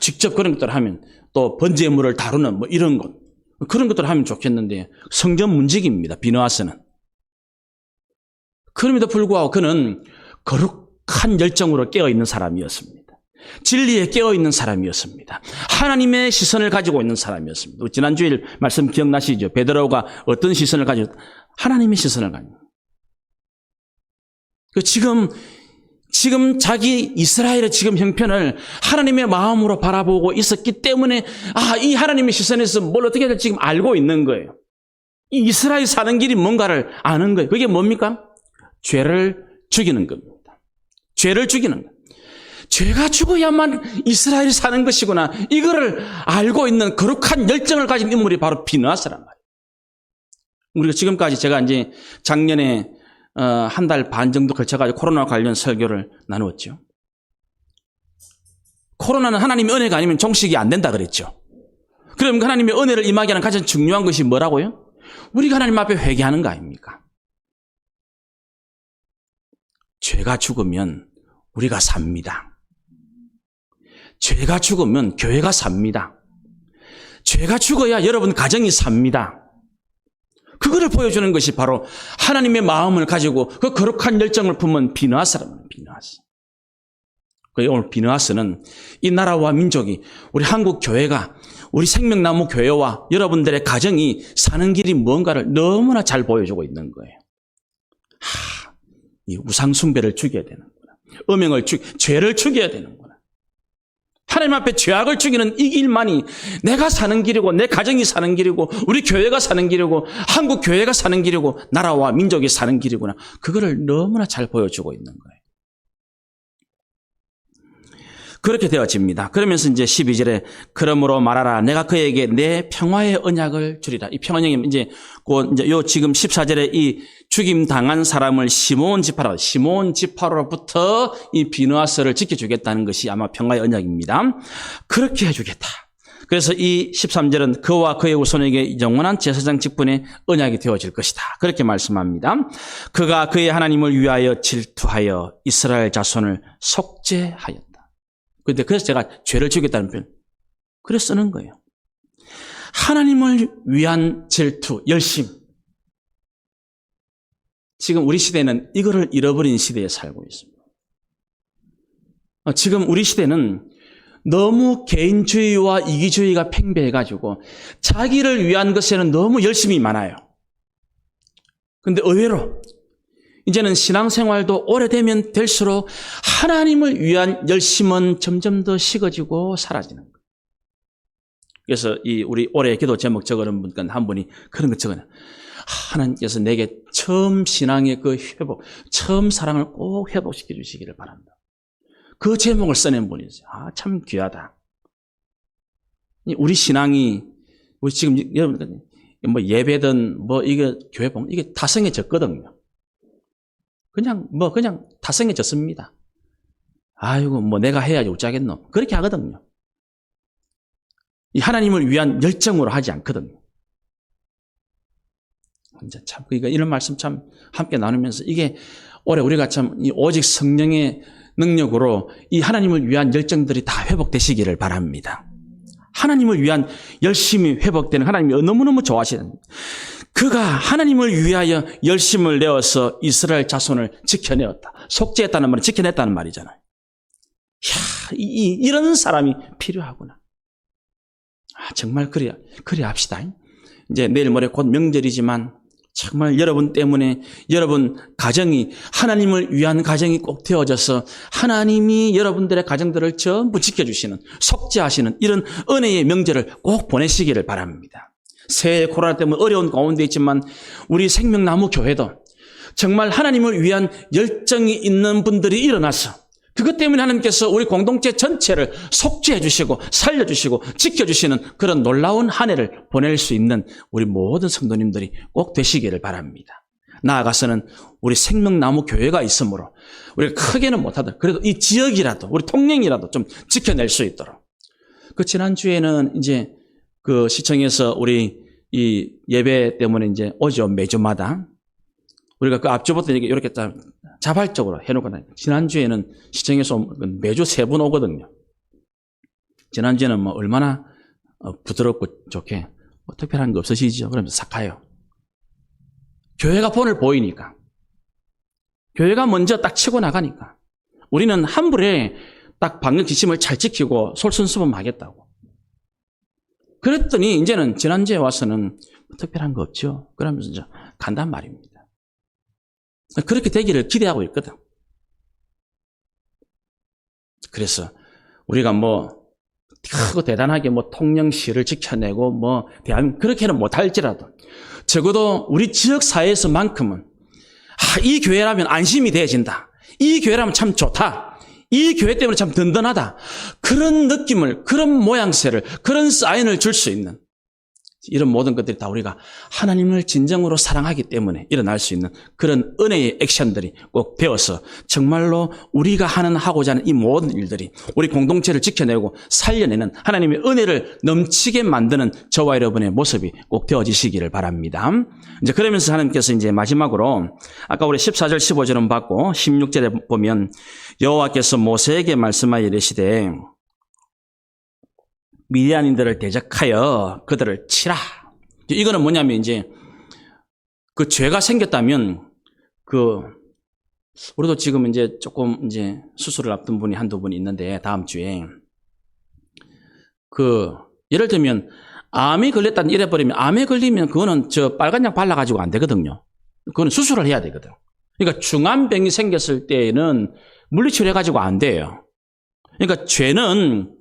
직접 그런 것들을 하면 또 번제물을 다루는 이런 것 그런 것들을 하면 좋겠는데 성전 문지기입니다. 비누아스는. 그럼에도 불구하고 그는 거룩한 열정으로 깨어있는 사람이었습니다. 진리에 깨어있는 사람이었습니다. 하나님의 시선을 가지고 있는 사람이었습니다. 지난주일 말씀 기억나시죠? 베드로가 어떤 시선을 가지고 하나님의 시선을 가지고 지금 자기 이스라엘의 지금 형편을 하나님의 마음으로 바라보고 있었기 때문에 이 하나님의 시선에서 뭘 어떻게 해야 될지 지금 알고 있는 거예요. 이 이스라엘이 사는 길이 뭔가를 아는 거예요. 그게 뭡니까? 죄를 죽이는 겁니다. 죄를 죽이는 거예요. 죄가 죽어야만 이스라엘이 사는 것이구나. 이거를 알고 있는 거룩한 열정을 가진 인물이 바로 비누아스란 말이에요. 우리가 지금까지 제가 이제 작년에 한 달 반 정도 걸쳐가지고 코로나 관련 설교를 나누었죠. 코로나는 하나님의 은혜가 아니면 종식이 안 된다 그랬죠. 그럼 하나님의 은혜를 임하게 하는 가장 중요한 것이 뭐라고요? 우리가 하나님 앞에 회개하는 거 아닙니까? 죄가 죽으면 우리가 삽니다. 죄가 죽으면 교회가 삽니다. 죄가 죽어야 여러분 가정이 삽니다. 그거를 보여주는 것이 바로 하나님의 마음을 가지고 그 거룩한 열정을 품은 비누아스랍니다. 비누아스. 오늘 비누아스는 이 나라와 민족이 우리 한국 교회가 우리 생명나무 교회와 여러분들의 가정이 사는 길이 뭔가를 너무나 잘 보여주고 있는 거예요. 이 우상 숭배를 죽여야 되는구나. 죄를 죽여야 되는구나. 하나님 앞에 죄악을 죽이는 이 길만이 내가 사는 길이고 내 가정이 사는 길이고 우리 교회가 사는 길이고 한국 교회가 사는 길이고 나라와 민족이 사는 길이구나. 그거를 너무나 잘 보여주고 있는 거예요. 그렇게 되어집니다. 그러면서 이제 12절에 그러므로 말하라 내가 그에게 내 평화의 언약을 주리라. 이 평화의 이제 요 지금 14절에 이 죽임 당한 사람을 시몬 지파로부터 이 비누아스를 지켜주겠다는 것이 아마 평화의 언약입니다. 그렇게 해주겠다. 그래서 이 13절은 그와 그의 후손에게 영원한 제사장 직분의 언약이 되어질 것이다. 그렇게 말씀합니다. 그가 그의 하나님을 위하여 질투하여 이스라엘 자손을 속죄하였다. 그래서 제가 죄를 죽였다는 표현. 그래서 쓰는 거예요. 하나님을 위한 질투, 열심. 지금 우리 시대는 이거를 잃어버린 시대에 살고 있습니다. 지금 우리 시대는 너무 개인주의와 이기주의가 팽배해가지고 자기를 위한 것에는 너무 열심이 많아요. 그런데 의외로 이제는 신앙생활도 오래되면 될수록 하나님을 위한 열심은 점점 더 식어지고 사라지는 거예요. 그래서 우리 올해 기도 제목 적어놓은 분 한 분이 그런 거 적어놔요. 하나님께서 내게 처음 신앙의 그 회복, 처음 사랑을 꼭 회복시켜 주시기를 바란다. 그 제목을 써낸 분이 있어요. 참 귀하다. 우리 신앙이, 우리 지금 여러분, 예배든 이게 교회봉, 이게 다성해졌거든요. 그냥 다성해졌습니다. 아이고, 뭐 내가 해야지 어쩌겠노. 그렇게 하거든요. 이 하나님을 위한 열정으로 하지 않거든요. 참, 그러니까 이런 말씀 참 함께 나누면서 이게 올해 우리가 참 오직 성령의 능력으로 이 하나님을 위한 열정들이 다 회복되시기를 바랍니다. 하나님을 위한 열심히 회복되는 하나님이 너무너무 좋아하시는 그가 하나님을 위하여 열심을 내어서 이스라엘 자손을 지켜내었다. 속죄했다는 말은 지켜냈다는 말이잖아요. 이야, 이런 사람이 필요하구나. 정말 그래 합시다. 이제 내일 모레 곧 명절이지만 정말 여러분 때문에 여러분 가정이 하나님을 위한 가정이 꼭 되어져서 하나님이 여러분들의 가정들을 전부 지켜주시는 속죄하시는 이런 은혜의 명절을 꼭 보내시기를 바랍니다. 새해 코로나 때문에 어려운 가운데 있지만 우리 생명나무 교회도 정말 하나님을 위한 열정이 있는 분들이 일어나서 그것 때문에 하나님께서 우리 공동체 전체를 속죄해 주시고 살려주시고 지켜주시는 그런 놀라운 한 해를 보낼 수 있는 우리 모든 성도님들이 꼭 되시기를 바랍니다. 나아가서는 우리 생명나무 교회가 있으므로 우리가 크게는 못하더라도 그래도 이 지역이라도 우리 통영이라도 좀 지켜낼 수 있도록. 그 지난주에는 이제 그 시청에서 우리 이 예배 때문에 이제 오죠. 매주마다. 우리가 그 앞주부터 이렇게 자발적으로 해놓고 다니고, 지난주에는 시청에서 매주 3분 오거든요. 지난주에는 뭐 얼마나 부드럽고 좋게 뭐 특별한 거 없으시죠? 그러면서 싹 가요. 교회가 본을 보이니까. 교회가 먼저 딱 치고 나가니까. 우리는 한 불에 딱 방역 지침을 잘 지키고 솔선수범하겠다고. 그랬더니 이제는 지난주에 와서는 특별한 거 없죠. 그러면서 이제 간단 말입니다. 그렇게 되기를 기대하고 있거든. 그래서 우리가 뭐 크고 대단하게 뭐 통영시를 지켜내고 뭐 대한민국 그렇게는 못할지라도 적어도 우리 지역 사회에서만큼은 이 교회라면 안심이 되어진다. 이 교회라면 참 좋다. 이 교회 때문에 참 든든하다. 그런 느낌을, 그런 모양새를, 그런 사인을 줄 수 있는 이런 모든 것들이 다 우리가 하나님을 진정으로 사랑하기 때문에 일어날 수 있는 그런 은혜의 액션들이 꼭 되어서 정말로 우리가 하고자 하는 이 모든 일들이 우리 공동체를 지켜내고 살려내는 하나님의 은혜를 넘치게 만드는 저와 여러분의 모습이 꼭 되어지시기를 바랍니다. 이제 그러면서 하나님께서 이제 마지막으로 아까 우리 14절 15절은 봤고 16절에 보면 여호와께서 모세에게 말씀하여 이르시되 미디안인들을 대적하여 그들을 치라. 이거는 뭐냐면 이제 그 죄가 생겼다면 우리도 지금 이제 조금 이제 수술을 앞둔 분이 한두 분 있는데 다음 주에 예를 들면 암이 걸렸다 이래 버리면 암에 걸리면 그거는 저 빨간 약 발라가지고 안 되거든요. 그거는 수술을 해야 되거든. 그러니까 중암병이 생겼을 때는 물리치료해가지고 안 돼요. 그러니까 죄는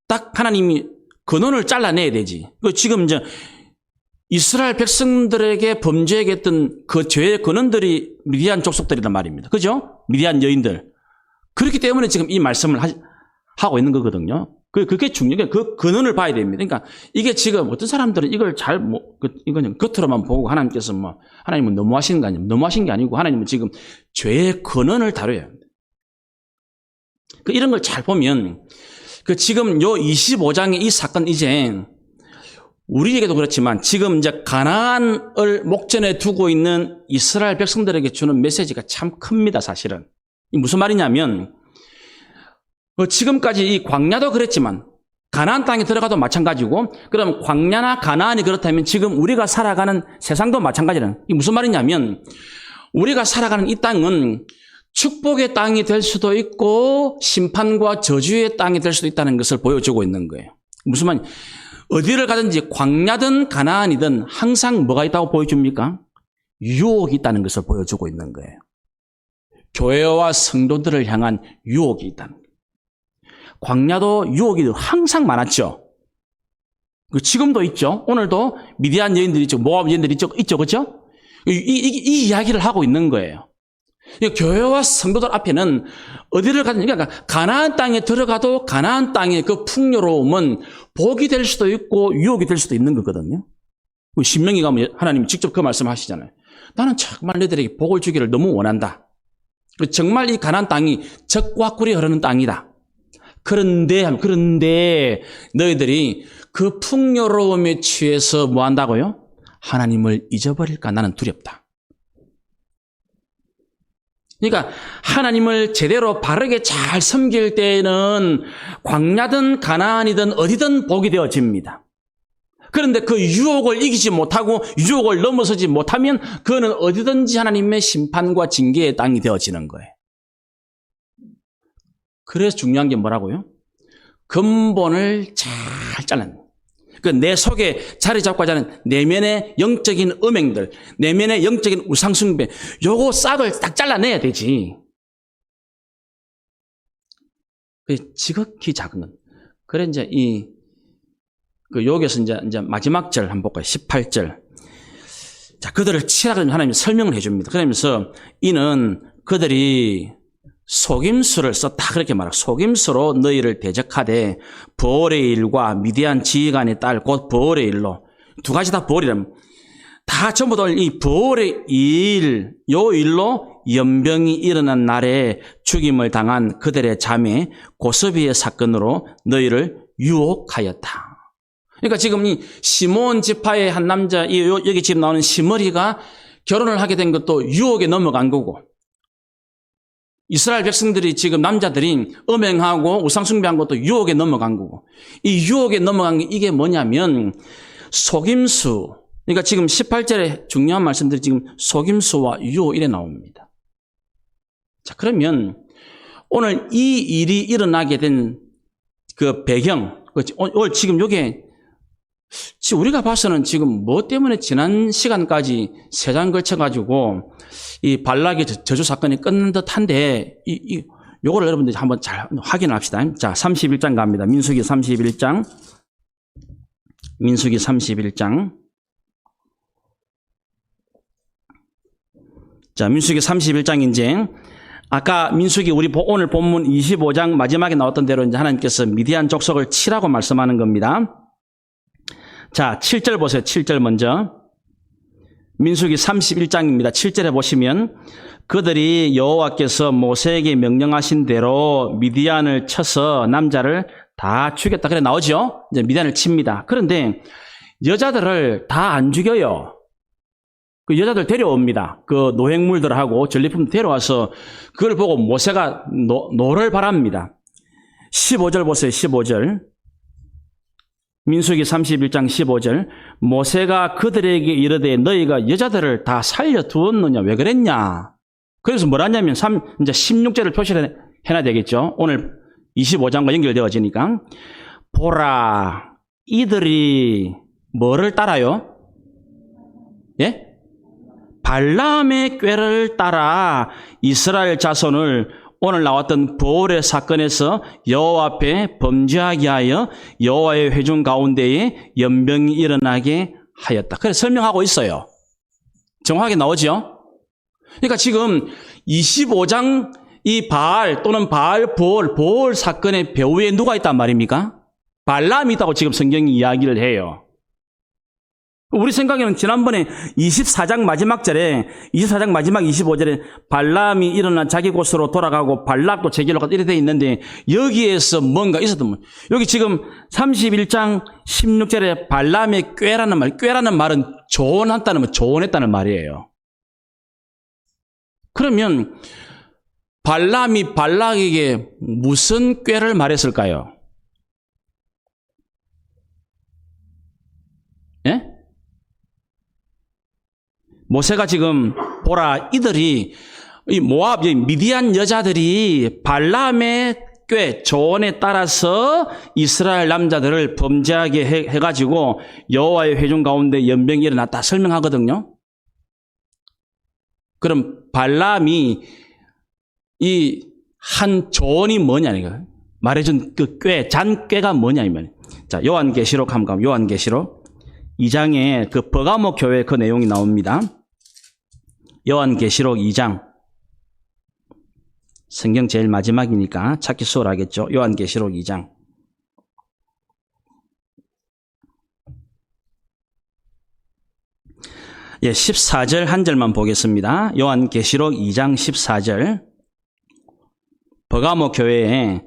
딱 하나님이 근원을 잘라내야 되지. 지금 이제 이스라엘 백성들에게 범죄하게 했던 그 죄의 근원들이 미디안 족속들이란 말입니다. 그죠? 미디안 여인들. 그렇기 때문에 지금 이 말씀을 하고 있는 거거든요. 그게 중요해요. 그 근원을 봐야 됩니다. 그러니까 이게 지금 어떤 사람들은 이걸 이거는 겉으로만 보고 하나님께서 하나님은 너무하신 거 아니에요. 너무하신 게 아니고 하나님은 지금 죄의 근원을 다뤄야 합니다. 이런 걸 잘 보면 지금 요 25장의 이 사건 이제 우리에게도 그렇지만 지금 이제 가나안을 목전에 두고 있는 이스라엘 백성들에게 주는 메시지가 참 큽니다, 사실은. 무슨 말이냐면 지금까지 이 광야도 그랬지만 가나안 땅에 들어가도 마찬가지고 그럼 광야나 가나안이 그렇다면 지금 우리가 살아가는 세상도 마찬가지는 이게 무슨 말이냐면 우리가 살아가는 이 땅은 축복의 땅이 될 수도 있고 심판과 저주의 땅이 될 수도 있다는 것을 보여주고 있는 거예요. 무슨 말? 어디를 가든지 광야든 가나안이든 항상 뭐가 있다고 보여줍니까? 유혹이 있다는 것을 보여주고 있는 거예요. 교회와 성도들을 향한 유혹이 있다는 거예요. 광야도 유혹이 항상 많았죠. 지금도 있죠. 오늘도 미디안 여인들이 있죠. 모압 여인들이 있죠. 그렇죠? 이 이야기를 하고 있는 거예요. 교회와 성도들 앞에는 어디를 가든지 그러니까 가나안 땅에 들어가도 가나안 땅의 그 풍요로움은 복이 될 수도 있고 유혹이 될 수도 있는 거거든요. 신명기 가면 하나님이 직접 그 말씀하시잖아요. 나는 정말 너희들에게 복을 주기를 너무 원한다. 정말 이 가나안 땅이 젖과 꿀이 흐르는 땅이다. 그런데 너희들이 그 풍요로움에 취해서 뭐 한다고요? 하나님을 잊어버릴까 나는 두렵다. 그러니까 하나님을 제대로 바르게 잘 섬길 때에는 광야든 가나안이든 어디든 복이 되어집니다. 그런데 그 유혹을 이기지 못하고 유혹을 넘어서지 못하면 그거는 어디든지 하나님의 심판과 징계의 땅이 되어지는 거예요. 그래서 중요한 게 뭐라고요? 근본을 잘 잘라내는 거예요. 내 속에 자리 잡고 하자는 내면의 영적인 음행들, 내면의 영적인 우상숭배, 요거 싹을 딱 잘라내야 되지. 지극히 작은 건. 그래, 이제 여기서 이제 마지막 절 한번 볼까요? 18절. 자, 그들을 치라고 하나님이 설명을 해줍니다. 그러면서 이는 그들이 속임수를 썼다. 그렇게 말하고 속임수로 너희를 대적하되 부올의 일과 미디안 지휘관의 딸 곧 부올의 일로 두 가지 다 부올이라면 다 전부 다 이 부올의 일, 요 일로 연병이 일어난 날에 죽임을 당한 그들의 자매 고스비의 사건으로 너희를 유혹하였다. 그러니까 지금 이 시몬 지파의 한 남자, 여기 지금 나오는 시므리가 결혼을 하게 된 것도 유혹에 넘어간 거고, 이스라엘 백성들이 지금 남자들이 음행하고 우상숭배한 것도 유혹에 넘어간 거고, 이 유혹에 넘어간 게 이게 뭐냐면 속임수. 그러니까 지금 18절에 중요한 말씀들이 지금 속임수와 유혹 이래 나옵니다. 자, 그러면 오늘 이 일이 일어나게 된 그 배경, 오늘 지금 요게 우리가 봐서는 지금 뭐 때문에 지난 시간까지 세 장 걸쳐가지고 이 발락의 저주 사건이 끝난 듯 한데, 요거를 여러분들이 한번 잘 확인을 합시다. 자, 31장 갑니다. 민수기 31장. 민수기 31장. 자, 민수기 31장 이제, 아까 민수기 우리 오늘 본문 25장 마지막에 나왔던 대로 이제 하나님께서 미디안 족속을 치라고 말씀하는 겁니다. 자, 7절 보세요. 7절 먼저. 민수기 31장입니다. 7절에 보시면 그들이 여호와께서 모세에게 명령하신 대로 미디안을 쳐서 남자를 다 죽였다. 그래 나오죠? 이제 미디안을 칩니다. 그런데 여자들을 다 안 죽여요. 그 여자들 데려옵니다. 그 노획물들하고 전리품 데려와서 그걸 보고 모세가 노를 바랍니다. 15절 보세요. 15절. 민수기 31장 15절. 모세가 그들에게 이르되 너희가 여자들을 다 살려두었느냐? 왜 그랬냐? 그래서 뭐라냐면 이제 16절을 표시를 해놔야 되겠죠. 오늘 25장과 연결되어지니까. 보라, 이들이 뭐를 따라요? 예? 발람의 꾀를 따라 이스라엘 자손을 오늘 나왔던 부올의 사건에서 여호와 앞에 범죄하게 하여 여호와의 회중 가운데에 연병이 일어나게 하였다. 그래서 설명하고 있어요. 정확하게 나오죠? 그러니까 지금 25장 이 바알 또는 바알 부올 사건의 배후에 누가 있단 말입니까? 발람이 있다고 지금 성경이 이야기를 해요. 우리 생각에는 지난번에 24장 마지막 절에 24장 마지막 25절에 발람이 일어나 자기 곳으로 돌아가고 발락도 제길로 가고 이렇게 돼 있는데 여기에서 뭔가 있었던 여기 지금 31장 16절에 발람의 꾀라는 말은 조언했다는 말이에요. 그러면 발람이 발락에게 무슨 꾀를 말했을까요? 예? 모세가 지금 보라 이들이 이 모압 미디안 여자들이 발람의 꾀 조언에 따라서 이스라엘 남자들을 범죄하게 해가지고 여호와의 회중 가운데 연병이 일어났다 설명하거든요. 그럼 발람이 이 한 조언이 뭐냐 말해준 그 잔꾀가 뭐냐면 자 요한계시록 한번 가면 요한계시록 2장에 그 버가모 교회 그 내용이 나옵니다. 요한계시록 2장. 성경 제일 마지막이니까 찾기 수월하겠죠. 요한계시록 2장. 예, 14절 한 절만 보겠습니다. 요한계시록 2장 14절. 버가모 교회에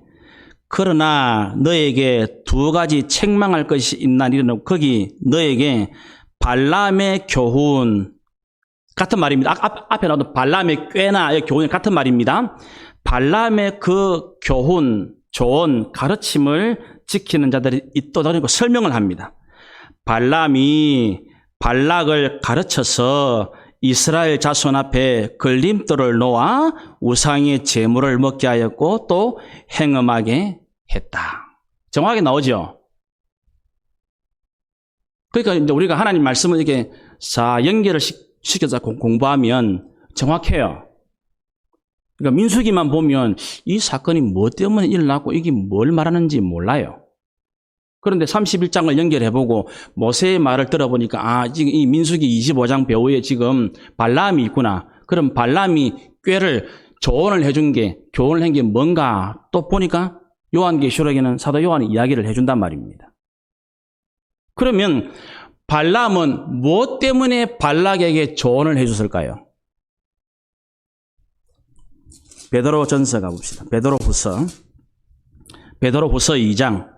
그러나 너에게 두 가지 책망할 것이 있나니 거기 너에게 발람의 교훈 같은 말입니다. 앞에 나오는 발람의 꾀나 교훈 같은 말입니다. 발람의 그 교훈, 조언, 가르침을 지키는 자들이 있도록 설명을 합니다. 발람이 발락을 가르쳐서 이스라엘 자손 앞에 걸림돌을 놓아 우상의 제물을 먹게 하였고 또 행음하게 했다. 정확하게 나오죠? 그러니까 이제 우리가 하나님 말씀을 이렇게 연결을 시켜서 공부하면 정확해요. 그러니까 민수기만 보면 이 사건이 뭐 때문에 일어났고 이게 뭘 말하는지 몰라요. 그런데 31장을 연결해보고 모세의 말을 들어보니까 지금 이 민수기 25장 배후에 지금 발람이 있구나. 그럼 발람이 꾀를 조언을 해준 게 교훈을 한 게 뭔가 또 보니까 요한계시록에는 사도 요한이 이야기를 해준단 말입니다. 그러면 발람은 무엇 때문에 발락에게 조언을 해줬을까요? 베드로전서 가봅시다. 베드로후서 2장.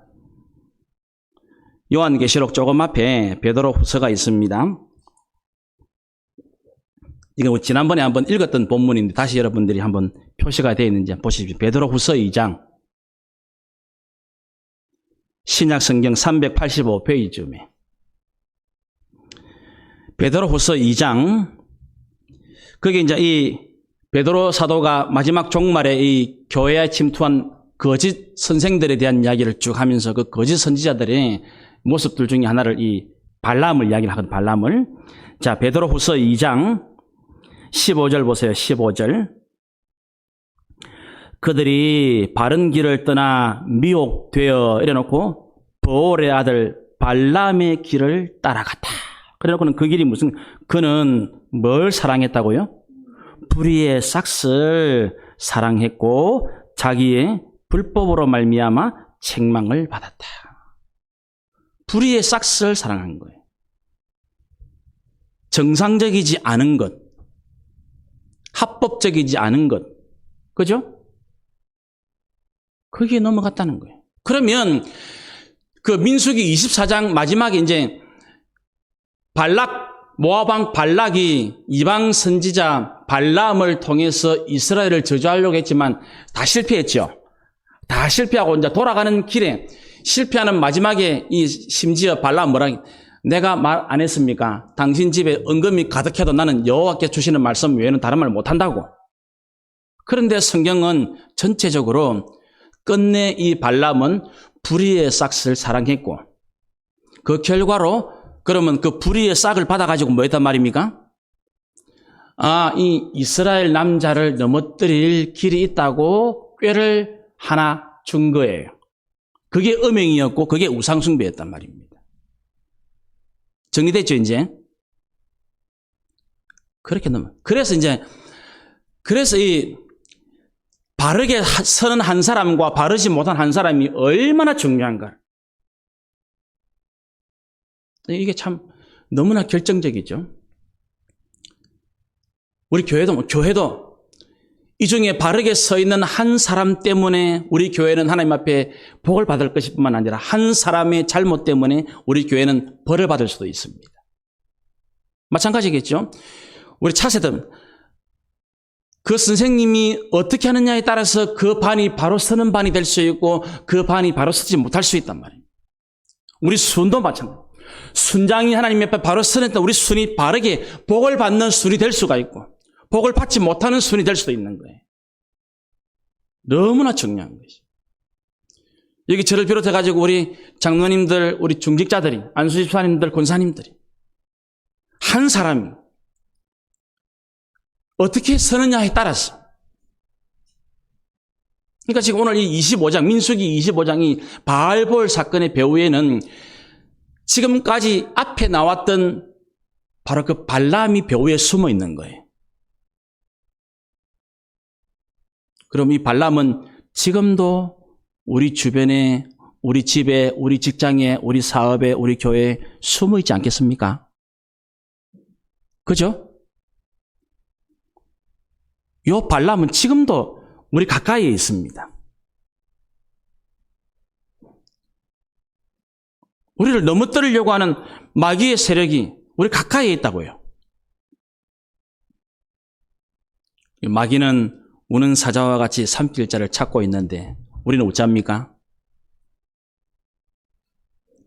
요한계시록 조금 앞에 베드로후서가 있습니다. 이거 지난번에 한번 읽었던 본문인데 다시 여러분들이 한번 표시가 되어 있는지 보십시오. 베드로후서 2장. 신약성경 385페이지쯤에. 베드로후서 2장. 그게 이제 이 베드로 사도가 마지막 종말에 이 교회에 침투한 거짓 선생들에 대한 이야기를 쭉 하면서 그 거짓 선지자들의 모습들 중에 하나를 이 발람을 이야기를 하거든요. 발람을. 자, 베드로후서 2장 15절 보세요. 15절. 그들이 바른 길을 떠나 미혹되어 이래놓고 보올의 아들 발람의 길을 따라갔다. 그래놓고는 그 길이 무슨, 그는 뭘 사랑했다고요? 불의의 싹을 사랑했고 자기의 불법으로 말미암아 책망을 받았다. 불의의 싹을 사랑한 거예요. 정상적이지 않은 것, 합법적이지 않은 것, 그죠? 거기에 넘어갔다는 거예요. 그러면 그 민수기 24장 마지막에 이제 모압 왕 발락이 이방 선지자 발람을 통해서 이스라엘을 저주하려고 했지만 다 실패했죠. 다 실패하고 이제 돌아가는 길에 실패하는 마지막에 심지어 발람 뭐라 내가 말 안 했습니까? 당신 집에 은금이 가득해도 나는 여호와께 주시는 말씀 외에는 다른 말 못한다고. 그런데 성경은 전체적으로 끝내 이 발람은 불의의 싹을 사랑했고 그 결과로 그러면 그 불의의 싹을 받아가지고 뭐 했단 말입니까? 이 이스라엘 남자를 넘어뜨릴 길이 있다고 꾀를 하나 준 거예요. 그게 음행이었고 그게 우상숭배였단 말입니다. 정리됐죠, 이제? 그렇게 넘어. 그래서 이 바르게 서는 한 사람과 바르지 못한 한 사람이 얼마나 중요한가. 이게 참 너무나 결정적이죠. 우리 교회도 이 중에 바르게 서 있는 한 사람 때문에 우리 교회는 하나님 앞에 복을 받을 것일 뿐만 아니라 한 사람의 잘못 때문에 우리 교회는 벌을 받을 수도 있습니다. 마찬가지겠죠. 우리 차세대 그 선생님이 어떻게 하느냐에 따라서 그 반이 바로 서는 반이 될 수 있고 그 반이 바로 서지 못할 수 있단 말이에요. 우리 순도 마찬가지. 순장이 하나님 앞에 바로 서는 우리 순이 바르게 복을 받는 순이 될 수가 있고 복을 받지 못하는 순이 될 수도 있는 거예요. 너무나 중요한 것이죠. 여기 저를 비롯해가지고 우리 장로님들, 우리 중직자들이, 안수집사님들, 권사님들이 한 사람이 어떻게 서느냐에 따라서 그러니까 지금 오늘 이 25장, 민수기 25장이 바알볼 사건의 배후에는 지금까지 앞에 나왔던 바로 그 발람이 배후에 숨어 있는 거예요. 그럼 이 발람은 지금도 우리 주변에, 우리 집에, 우리 직장에, 우리 사업에, 우리 교회에 숨어 있지 않겠습니까? 그죠? 요 발람은 지금도 우리 가까이에 있습니다. 우리를 넘어뜨리려고 하는 마귀의 세력이 우리 가까이에 있다고요. 마귀는 우는 사자와 같이 삼킬자를 찾고 있는데 우리는 어쩝니까?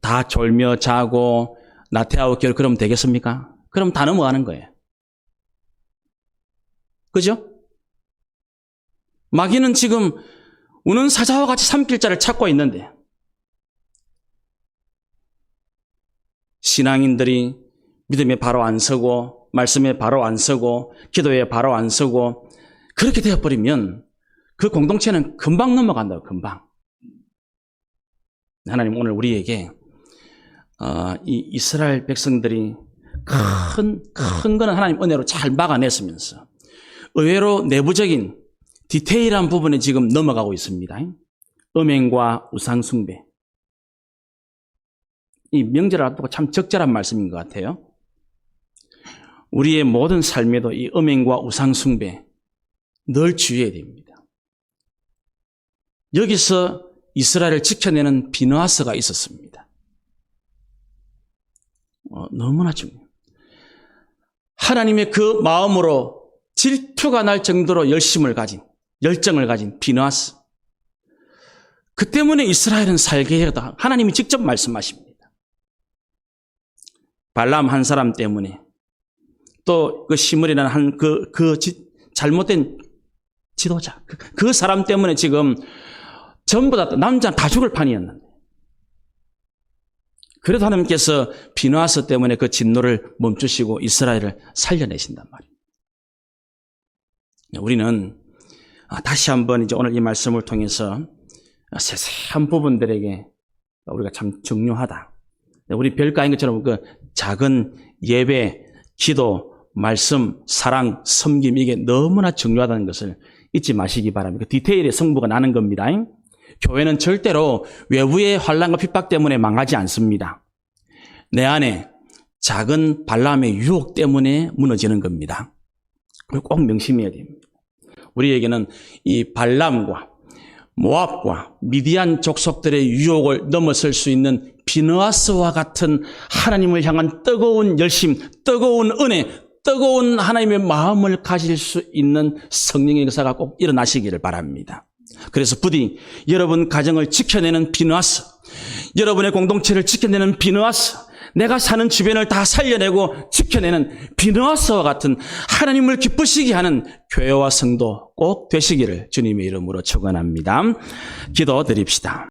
다 졸며 자고 나태하고 그러면 되겠습니까? 그럼 다 넘어가는 거예요. 그죠? 마귀는 지금 우는 사자와 같이 삼킬자를 찾고 있는데 신앙인들이 믿음에 바로 안 서고 말씀에 바로 안 서고 기도에 바로 안 서고 그렇게 되어버리면 그 공동체는 금방 넘어간다고. 금방. 하나님 오늘 우리에게 이 이스라엘 백성들이 큰 거는 하나님 은혜로 잘 막아냈으면서 의외로 내부적인 디테일한 부분에 지금 넘어가고 있습니다. 음행과 우상숭배. 이 명절을 앞두고 참 적절한 말씀인 것 같아요. 우리의 모든 삶에도 이 음행과 우상숭배 늘 주의해야 됩니다. 여기서 이스라엘을 지켜내는 비느하스가 있었습니다. 너무나 중요해요. 하나님의 그 마음으로 질투가 날 정도로 열정을 가진 비느하스. 그 때문에 이스라엘은 살게 하다 하나님이 직접 말씀하십니다. 발람 한 사람 때문에 또 그 시므리라는 잘못된 지도자 그 사람 때문에 지금 전부 다 남자 다 죽을 판이었는데 그래도 하나님께서 비느하스 때문에 그 진노를 멈추시고 이스라엘을 살려내신단 말이에요. 우리는 다시 한번 이제 오늘 이 말씀을 통해서 세세한 부분들에게 우리가 참 중요하다. 우리 별거 아닌 것처럼 그 작은 예배, 기도, 말씀, 사랑, 섬김 이게 너무나 중요하다는 것을 잊지 마시기 바랍니다. 그 디테일의 승부가 나는 겁니다. 교회는 절대로 외부의 환난과 핍박 때문에 망하지 않습니다. 내 안에 작은 발람의 유혹 때문에 무너지는 겁니다. 그걸 꼭 명심해야 됩니다. 우리에게는 이 발람과 모압과 미디안 족속들의 유혹을 넘어설 수 있는 비느하스와 같은 하나님을 향한 뜨거운 열심, 뜨거운 은혜, 뜨거운 하나님의 마음을 가질 수 있는 성령의 역사가 꼭 일어나시기를 바랍니다. 그래서 부디 여러분 가정을 지켜내는 비느하스, 여러분의 공동체를 지켜내는 비느하스, 내가 사는 주변을 다 살려내고 지켜내는 비느하스와 같은 하나님을 기쁘시게 하는 교회와 성도 꼭 되시기를 주님의 이름으로 축원합니다. 기도드립시다.